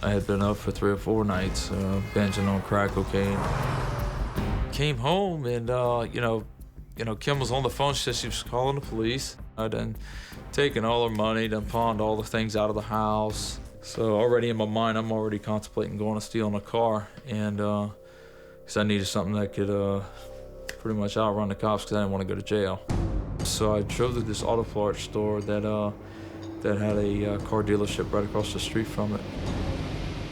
I had been up for 3 or 4 nights, binging on crack cocaine. Came home and, Kim was on the phone. She said she was calling the police. I done taken all her money, done pawned all the things out of the house. So already in my mind, I'm already contemplating going and stealing a car. And because I needed something that could pretty much outrun the cops because I didn't want to go to jail. So I drove to this auto parts store that had a car dealership right across the street from it.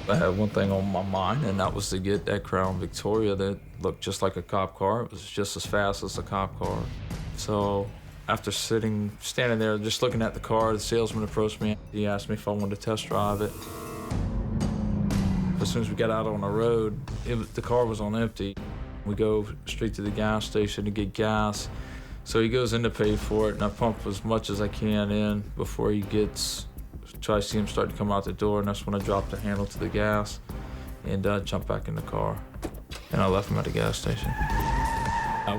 I had one thing on my mind, and that was to get that Crown Victoria that looked just like a cop car. It was just as fast as a cop car. So after standing there, just looking at the car, the salesman approached me. He asked me if I wanted to test drive it. As soon as we got out on the road, the car was on empty. We go straight to the gas station to get gas. So he goes in to pay for it, and I pump as much as I can in before I see him start to come out the door, and that's when I drop the handle to the gas and jump back in the car. And I left him at the gas station.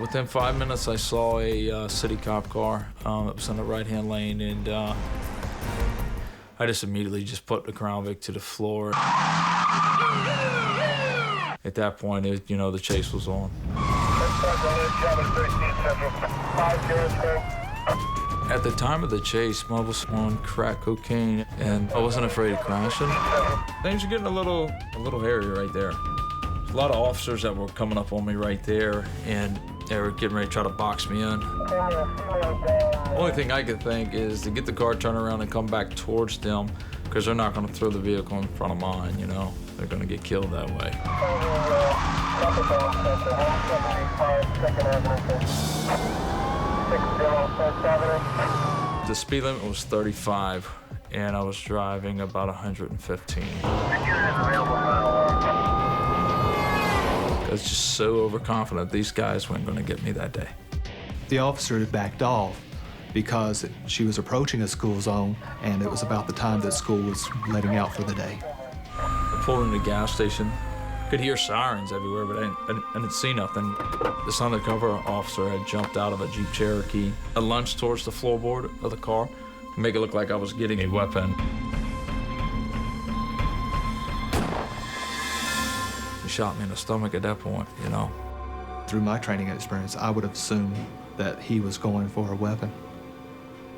Within 5 minutes, I saw a city cop car. It was in the right-hand lane, and I just immediately just put the Crown Vic to the floor. At that point, the chase was on. At the time of the chase, I was on crack cocaine, and I wasn't afraid of crashing. Things are getting a little hairy right there. There's a lot of officers that were coming up on me right there, and they were getting ready to try to box me in. The only thing I could think is to get the car turned around and come back towards them, because they're not going to throw the vehicle in front of mine, They're going to get killed that way. The speed limit was 35, and I was driving about 115. I was just so overconfident these guys weren't going to get me that day. The officer had backed off because she was approaching a school zone, and it was about the time that school was letting out for the day. I pulled into the gas station. I could hear sirens everywhere, but I didn't see nothing. This undercover officer had jumped out of a Jeep Cherokee. I lunged towards the floorboard of the car to make it look like I was getting a weapon. He shot me in the stomach at that point, Through my training experience, I would have assumed that he was going for a weapon.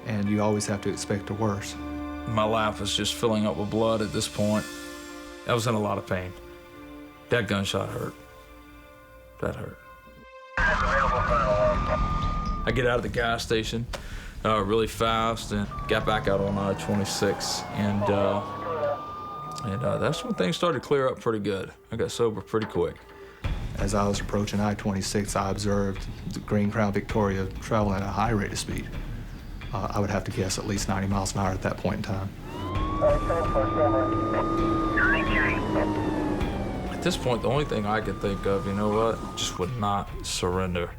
And you always have to expect the worst. My lap was just filling up with blood at this point. I was in a lot of pain. That gunshot hurt. That hurt. I get out of the gas station really fast and got back out on I-26, and that's when things started to clear up pretty good. I got sober pretty quick. As I was approaching I-26, I observed the green Crown Victoria traveling at a high rate of speed. I would have to guess at least 90 miles an hour at that point in time. At this point, the only thing I could think of, just would not surrender.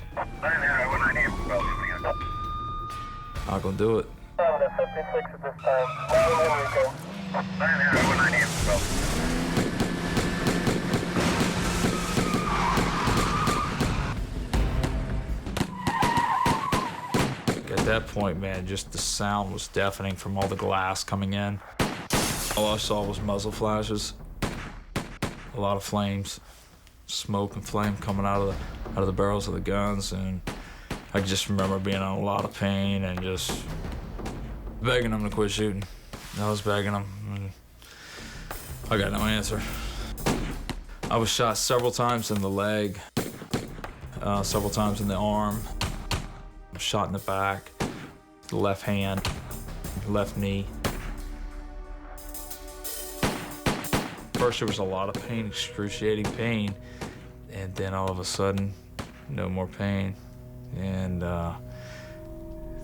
Not gonna do it. At that point, man, just the sound was deafening from all the glass coming in. All I saw was muzzle flashes. A lot of flames, smoke and flame coming out of the barrels of the guns, and I just remember being in a lot of pain and just begging them to quit shooting. I was begging them, and I got no answer. I was shot several times in the leg, several times in the arm, shot in the back, the left hand, left knee. First, there was a lot of pain, excruciating pain, and then all of a sudden, no more pain. And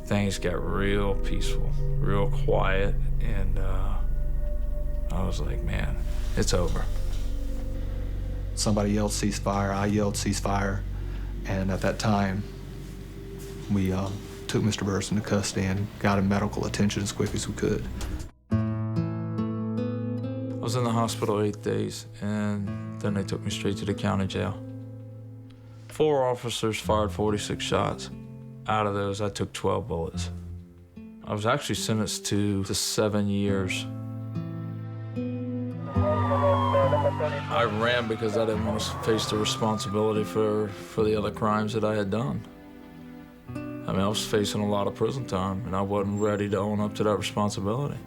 things got real peaceful, real quiet, and I was like, man, it's over. Somebody yelled ceasefire, I yelled ceasefire, and at that time, we took Mr. Burris into custody and got him medical attention as quick as we could. I was in the hospital 8 days, and then they took me straight to the county jail. 4 officers fired 46 shots. Out of those, I took 12 bullets. I was actually sentenced to 7 years. ran because I didn't want to face the responsibility for the other crimes that I had done. I mean, I was facing a lot of prison time, and I wasn't ready to own up to that responsibility.